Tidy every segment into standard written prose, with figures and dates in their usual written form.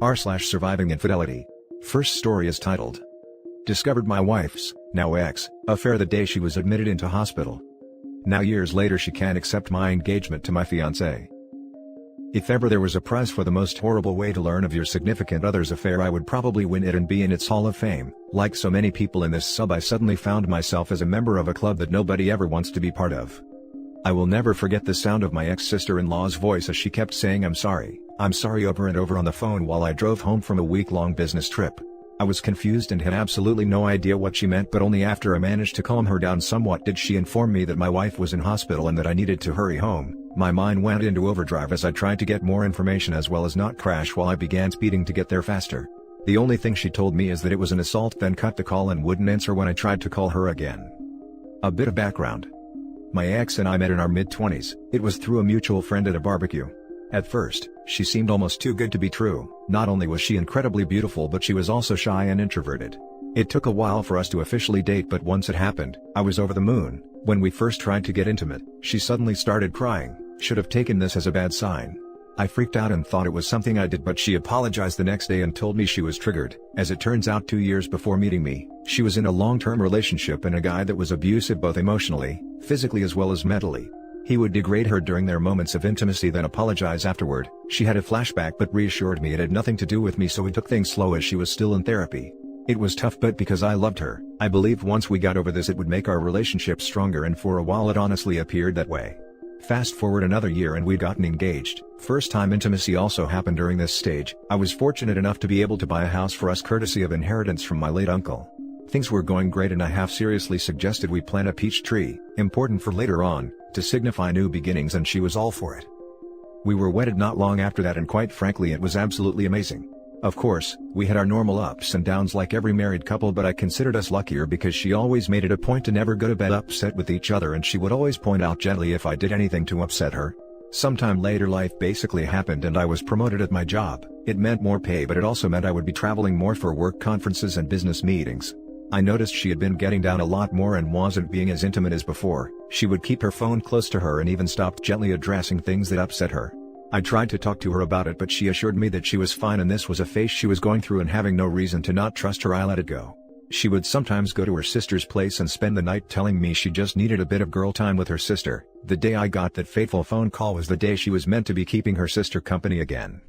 r/surviving infidelity. First story is titled, Discovered my wife's, now ex, affair the day she was admitted into hospital. Now years later she can't accept my engagement to my fiancé. If ever there was a prize for the most horrible way to learn of your significant other's affair, I would probably win it and be in its Hall of Fame. Like so many people in this sub, I suddenly found myself as a member of a club that nobody ever wants to be part of. I will never forget the sound of my ex-sister-in-law's voice as she kept saying I'm sorry over and over on the phone while I drove home from a week-long business trip. I was confused and had absolutely no idea what she meant, but only after I managed to calm her down somewhat did she inform me that my wife was in hospital and that I needed to hurry home. My mind went into overdrive as I tried to get more information as well as not crash while I began speeding to get there faster. The only thing she told me is that it was an assault, then cut the call and wouldn't answer when I tried to call her again. A bit of background. My ex and I met in our mid-20s, it was through a mutual friend at a barbecue. At first, she seemed almost too good to be true. Not only was she incredibly beautiful, but she was also shy and introverted. It took a while for us to officially date, but once it happened, I was over the moon. When we first tried to get intimate, she suddenly started crying. Should have taken this as a bad sign. I freaked out and thought it was something I did, but she apologized the next day and told me she was triggered. As it turns out, 2 years before meeting me, she was in a long-term relationship and a guy that was abusive both emotionally, physically as well as mentally. He would degrade her during their moments of intimacy, then apologize afterward. She had a flashback but reassured me it had nothing to do with me, so we took things slow as she was still in therapy. It was tough, but because I loved her, I believed once we got over this it would make our relationship stronger, and for a while it honestly appeared that way. Fast forward another year and we'd gotten engaged. First time intimacy also happened during this stage. I was fortunate enough to be able to buy a house for us courtesy of inheritance from my late uncle. Things were going great and I half seriously suggested we plant a peach tree, important for later on, to signify new beginnings, and she was all for it. We were wedded not long after that, and quite frankly it was absolutely amazing. Of course, we had our normal ups and downs like every married couple, but I considered us luckier because she always made it a point to never go to bed upset with each other, and she would always point out gently if I did anything to upset her. Sometime later life basically happened and I was promoted at my job. It meant more pay, but it also meant I would be traveling more for work conferences and business meetings. I noticed she had been getting down a lot more and wasn't being as intimate as before. She would keep her phone close to her and even stopped gently addressing things that upset her. I tried to talk to her about it, but she assured me that she was fine and this was a phase she was going through, and having no reason to not trust her, I let it go. She would sometimes go to her sister's place and spend the night, telling me she just needed a bit of girl time with her sister. The day I got that fateful phone call was the day she was meant to be keeping her sister company again.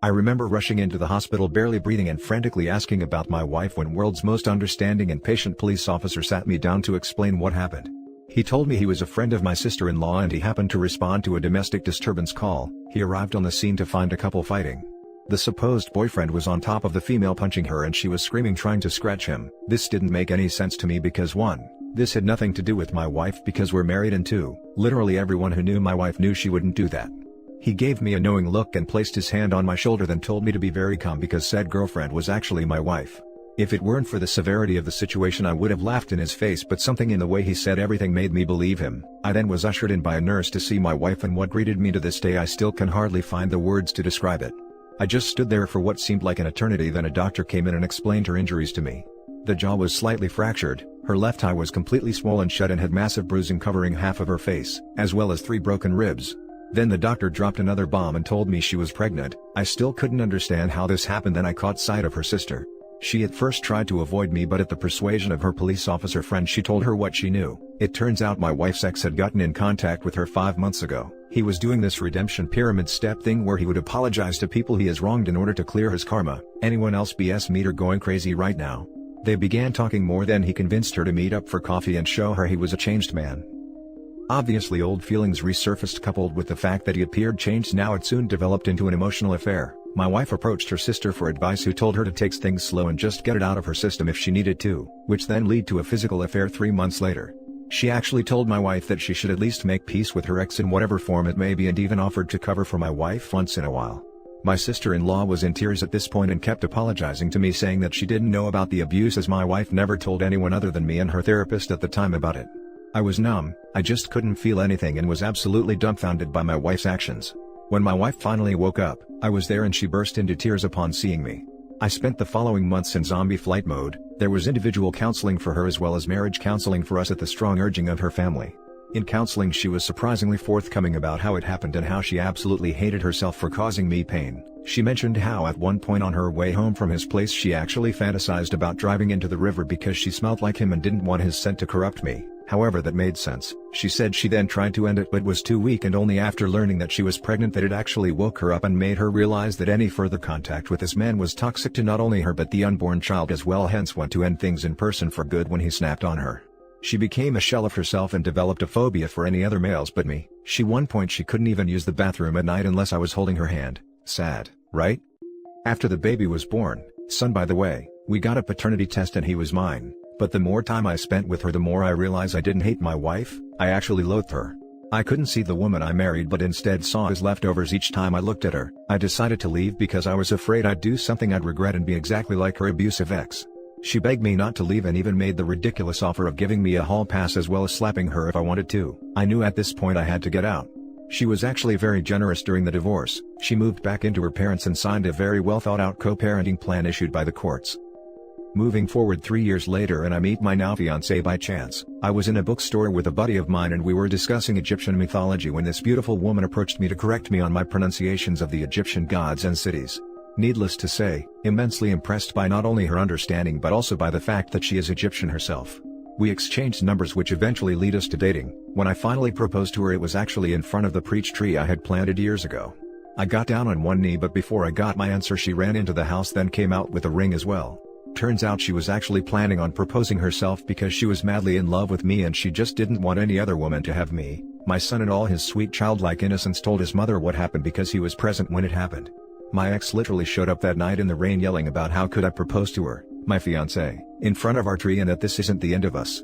I remember rushing into the hospital barely breathing and frantically asking about my wife when world's most understanding and patient police officer sat me down to explain what happened. He told me he was a friend of my sister-in-law and he happened to respond to a domestic disturbance call. He arrived on the scene to find a couple fighting. The supposed boyfriend was on top of the female punching her and she was screaming trying to scratch him. This didn't make any sense to me because 1. This had nothing to do with my wife because we're married, and 2. Literally everyone who knew my wife knew she wouldn't do that. He gave me a knowing look and placed his hand on my shoulder, then told me to be very calm because said girlfriend was actually my wife. If it weren't for the severity of the situation I would have laughed in his face, but something in the way he said everything made me believe him. I then was ushered in by a nurse to see my wife, and what greeted me to this day I still can hardly find the words to describe it. I just stood there for what seemed like an eternity. Then a doctor came in and explained her injuries to me. The jaw was slightly fractured, her left eye was completely swollen shut and had massive bruising covering half of her face, as well as 3 broken ribs. Then the doctor dropped another bomb and told me she was pregnant. I still couldn't understand how this happened. Then I caught sight of her sister. She at first tried to avoid me, but at the persuasion of her police officer friend she told her what she knew. It turns out my wife's ex had gotten in contact with her 5 months ago. He was doing this redemption pyramid step thing where he would apologize to people he has wronged in order to clear his karma. Anyone else BS meter going crazy right now? They began talking more, then he convinced her to meet up for coffee and show her he was a changed man. Obviously old feelings resurfaced, coupled with the fact that he appeared changed. Now it soon developed into an emotional affair. My wife approached her sister for advice, who told her to take things slow and just get it out of her system if she needed to, which then led to a physical affair 3 months later. She actually told my wife that she should at least make peace with her ex in whatever form it may be, and even offered to cover for my wife once in a while. My sister-in-law was in tears at this point and kept apologizing to me, saying that she didn't know about the abuse as my wife never told anyone other than me and her therapist at the time about it. I was numb, I just couldn't feel anything and was absolutely dumbfounded by my wife's actions. When my wife finally woke up, I was there and she burst into tears upon seeing me. I spent the following months in zombie flight mode. There was individual counseling for her as well as marriage counseling for us at the strong urging of her family. In counseling she was surprisingly forthcoming about how it happened and how she absolutely hated herself for causing me pain. She mentioned how at one point on her way home from his place she actually fantasized about driving into the river because she smelled like him and didn't want his scent to corrupt me. However, that made sense. She said she then tried to end it but was too weak, and only after learning that she was pregnant that it actually woke her up and made her realize that any further contact with this man was toxic to not only her but the unborn child as well, hence went to end things in person for good when he snapped on her. She became a shell of herself and developed a phobia for any other males but me. One point she couldn't even use the bathroom at night unless I was holding her hand. Sad, right? After the baby was born, son by the way, we got a paternity test and he was mine, but the more time I spent with her the more I realized I didn't hate my wife, I actually loathed her. I couldn't see the woman I married but instead saw his leftovers each time I looked at her. I decided to leave because I was afraid I'd do something I'd regret and be exactly like her abusive ex. She begged me not to leave and even made the ridiculous offer of giving me a hall pass as well as slapping her if I wanted to. I knew at this point I had to get out. She was actually very generous during the divorce. She moved back into her parents and signed a very well thought out co-parenting plan issued by the courts. Moving forward 3 years later and I meet my now fiancé by chance. I was in a bookstore with a buddy of mine and we were discussing Egyptian mythology when this beautiful woman approached me to correct me on my pronunciations of the Egyptian gods and cities. Needless to say, immensely impressed by not only her understanding but also by the fact that she is Egyptian herself. We exchanged numbers which eventually lead us to dating. When I finally proposed to her it was actually in front of the peach tree I had planted years ago. I got down on one knee but before I got my answer she ran into the house then came out with a ring as well. Turns out she was actually planning on proposing herself because she was madly in love with me and she just didn't want any other woman to have me. My son in all his sweet childlike innocence told his mother what happened because he was present when it happened. My ex literally showed up that night in the rain yelling about how could I propose to her, my fiancé, in front of our tree and that this isn't the end of us.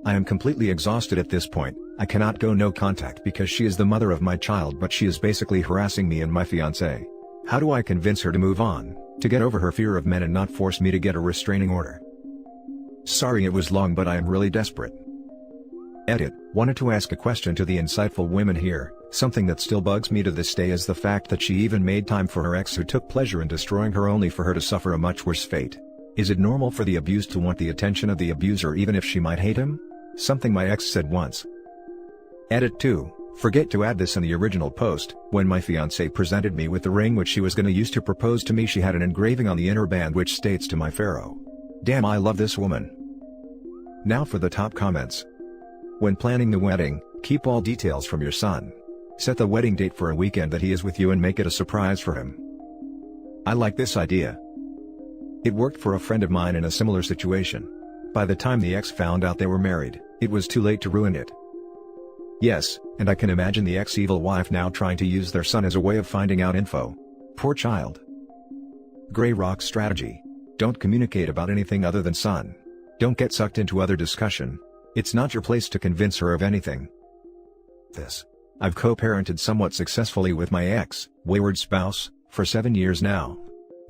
I am completely exhausted at this point. I cannot go no contact because she is the mother of my child but she is basically harassing me and my fiancé. How do I convince her to move on, to get over her fear of men and not force me to get a restraining order? Sorry it was long but I am really desperate. Edit. Wanted to ask a question to the insightful women here. Something that still bugs me to this day is the fact that she even made time for her ex who took pleasure in destroying her only for her to suffer a much worse fate. Is it normal for the abused to want the attention of the abuser even if she might hate him? Something my ex said once. Edit 2. Forget to add this in the original post. When my fiancé presented me with the ring which she was gonna use to propose to me she had an engraving on the inner band which states to my pharaoh. Damn, I love this woman. Now for the top comments. When planning the wedding, keep all details from your son. Set the wedding date for a weekend that he is with you and make it a surprise for him. I like this idea. It worked for a friend of mine in a similar situation. By the time the ex found out they were married, it was too late to ruin it. Yes, and I can imagine the ex-evil wife now trying to use their son as a way of finding out info. Poor child. Grey Rock strategy. Don't communicate about anything other than son. Don't get sucked into other discussion. It's not your place to convince her of anything. I've co-parented somewhat successfully with my ex-wayward spouse, for 7 years now.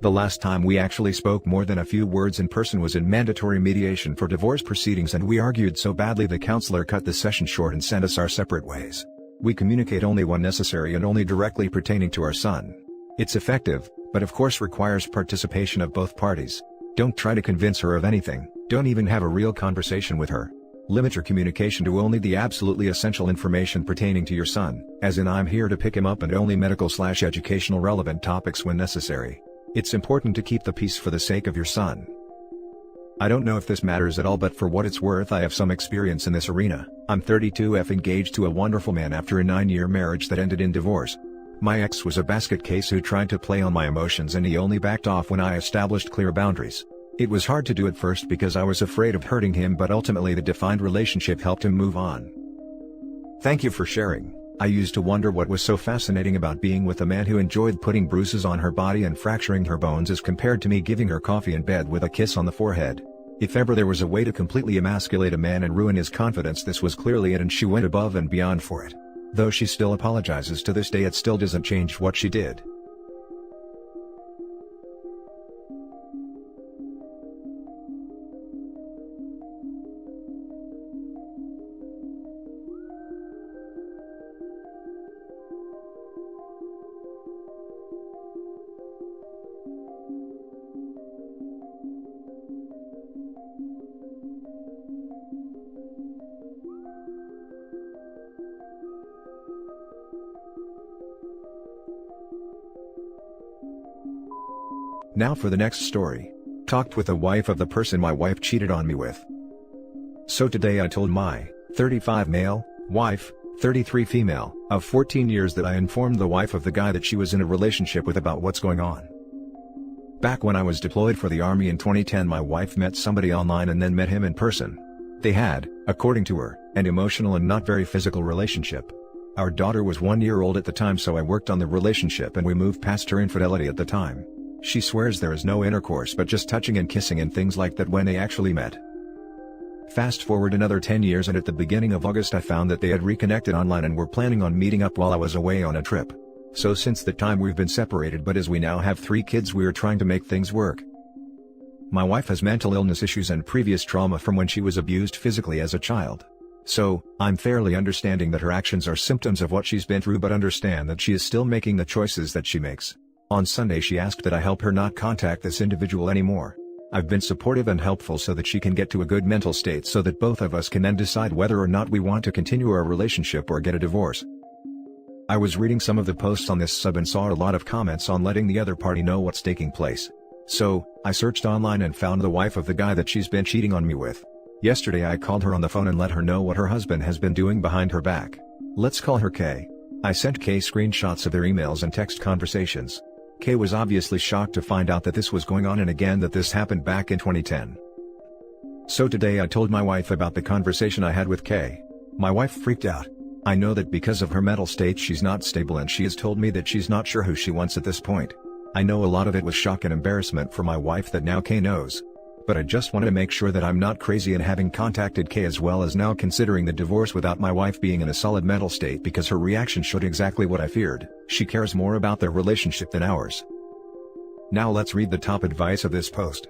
The last time we actually spoke more than a few words in person was in mandatory mediation for divorce proceedings and we argued so badly the counselor cut the session short and sent us our separate ways. We communicate only when necessary and only directly pertaining to our son. It's effective, but of course requires participation of both parties. Don't try to convince her of anything, don't even have a real conversation with her. Limit your communication to only the absolutely essential information pertaining to your son, as in I'm here to pick him up, and only medical/educational relevant topics when necessary. It's important to keep the peace for the sake of your son. I don't know if this matters at all, but for what it's worth I have some experience in this arena. I'm 32F, engaged to a wonderful man after a 9-year marriage that ended in divorce. My ex was a basket case who tried to play on my emotions and he only backed off when I established clear boundaries. It was hard to do at first because I was afraid of hurting him, but ultimately the defined relationship helped him move on. Thank you for sharing. I used to wonder what was so fascinating about being with a man who enjoyed putting bruises on her body and fracturing her bones as compared to me giving her coffee in bed with a kiss on the forehead. If ever there was a way to completely emasculate a man and ruin his confidence, this was clearly it, and she went above and beyond for it. Though she still apologizes to this day, it still doesn't change what she did. Now for the next story. Talked with the wife of the person my wife cheated on me with. So today I told my 35 male, wife, 33 female, of 14 years that I informed the wife of the guy that she was in a relationship with about what's going on. Back when I was deployed for the army in 2010, my wife met somebody online and then met him in person. They had, according to her, an emotional and not very physical relationship. Our daughter was 1 year old at the time, so I worked on the relationship and we moved past her infidelity at the time. She swears there is no intercourse but just touching and kissing and things like that when they actually met. Fast forward another 10 years and at the beginning of August I found that they had reconnected online and were planning on meeting up while I was away on a trip. So since that time we've been separated, but as we now have 3 kids we are trying to make things work. My wife has mental illness issues and previous trauma from when she was abused physically as a child. So, I'm fairly understanding that her actions are symptoms of what she's been through, but understand that she is still making the choices that she makes. On Sunday she asked that I help her not contact this individual anymore. I've been supportive and helpful so that she can get to a good mental state so that both of us can then decide whether or not we want to continue our relationship or get a divorce. I was reading some of the posts on this sub and saw a lot of comments on letting the other party know what's taking place. So, I searched online and found the wife of the guy that she's been cheating on me with. Yesterday I called her on the phone and let her know what her husband has been doing behind her back. Let's call her Kay. I sent Kay screenshots of their emails and text conversations. Kay was obviously shocked to find out that this was going on and again that this happened back in 2010. So today I told my wife about the conversation I had with Kay. My wife freaked out. I know that because of her mental state she's not stable and she has told me that she's not sure who she wants at this point. I know a lot of it was shock and embarrassment for my wife that now Kay knows. But I just wanted to make sure that I'm not crazy in having contacted Kay, as well as now considering the divorce without my wife being in a solid mental state, because her reaction showed exactly what I feared. She cares more about their relationship than ours. Now let's read the top advice of this post.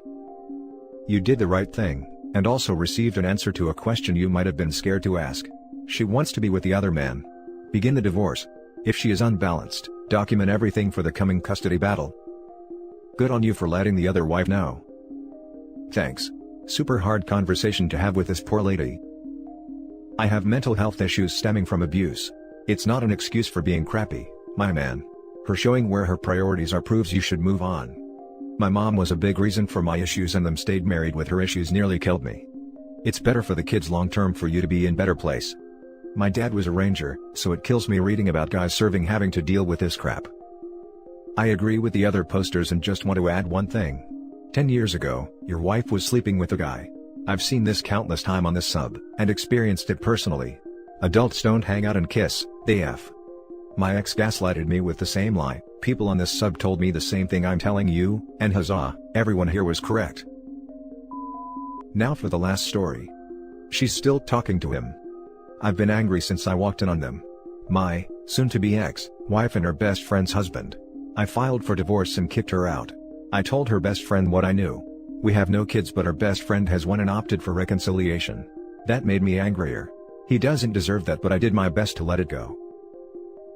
You did the right thing, and also received an answer to a question you might have been scared to ask. She wants to be with the other man. Begin the divorce. If she is unbalanced, document everything for the coming custody battle. Good on you for letting the other wife know. Thanks. Super hard conversation to have with this poor lady. I have mental health issues stemming from abuse. It's not an excuse for being crappy, my man. Her showing where her priorities are proves you should move on. My mom was a big reason for my issues, and them stayed married with her issues nearly killed me. It's better for the kids long term for you to be in better place. My dad was a ranger, so it kills me reading about guys serving having to deal with this crap. I agree with the other posters and just want to add one thing. 10 years ago, your wife was sleeping with a guy. I've seen this countless time on this sub, and experienced it personally. Adults don't hang out and kiss, they F. My ex gaslighted me with the same lie. People on this sub told me the same thing I'm telling you, and huzzah, everyone here was correct. Now for the last story. She's still talking to him. I've been angry since I walked in on them. My soon-to-be ex-wife and her best friend's husband. I filed for divorce and kicked her out. I told her best friend what I knew. We have no kids, but her best friend has one and opted for reconciliation. That made me angrier. He doesn't deserve that, but I did my best to let it go.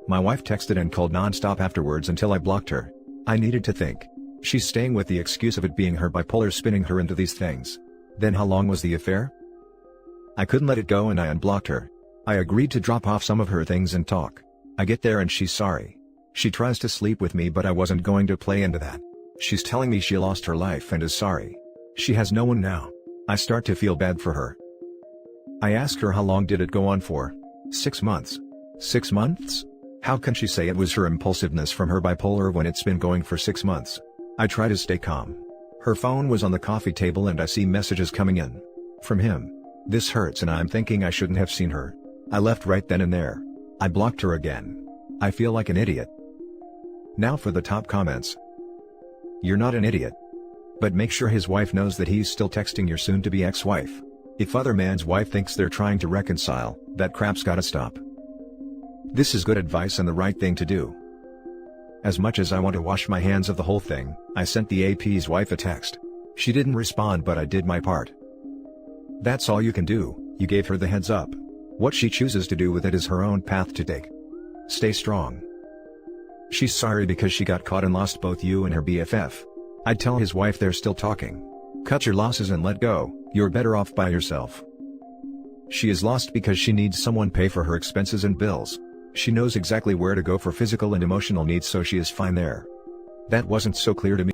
My wife texted and called non-stop afterwards until I blocked her. I needed to think. She's staying with the excuse of it being her bipolar spinning her into these things. Then how long was the affair? I couldn't let it go and I unblocked her. I agreed to drop off some of her things and talk. I get there and she's sorry. She tries to sleep with me, but I wasn't going to play into that. She's telling me she lost her life and is sorry. She has no one now. I start to feel bad for her. I ask her how long did it go on for. 6 months. 6 months? How can she say it was her impulsiveness from her bipolar when it's been going for 6 months? I try to stay calm. Her phone was on the coffee table and I see messages coming in. From him. This hurts and I'm thinking I shouldn't have seen her. I left right then and there. I blocked her again. I feel like an idiot. Now for the top comments. You're not an idiot. But make sure his wife knows that he's still texting your soon-to-be ex-wife. If other man's wife thinks they're trying to reconcile, that crap's gotta stop. This is good advice and the right thing to do. As much as I want to wash my hands of the whole thing, I sent the AP's wife a text. She didn't respond, but I did my part. That's all you can do. You gave her the heads up. What she chooses to do with it is her own path to take. Stay strong. She's sorry because she got caught and lost both you and her BFF. I'd tell his wife they're still talking. Cut your losses and let go, you're better off by yourself. She is lost because she needs someone pay for her expenses and bills. She knows exactly where to go for physical and emotional needs, so she is fine there. That wasn't so clear to me.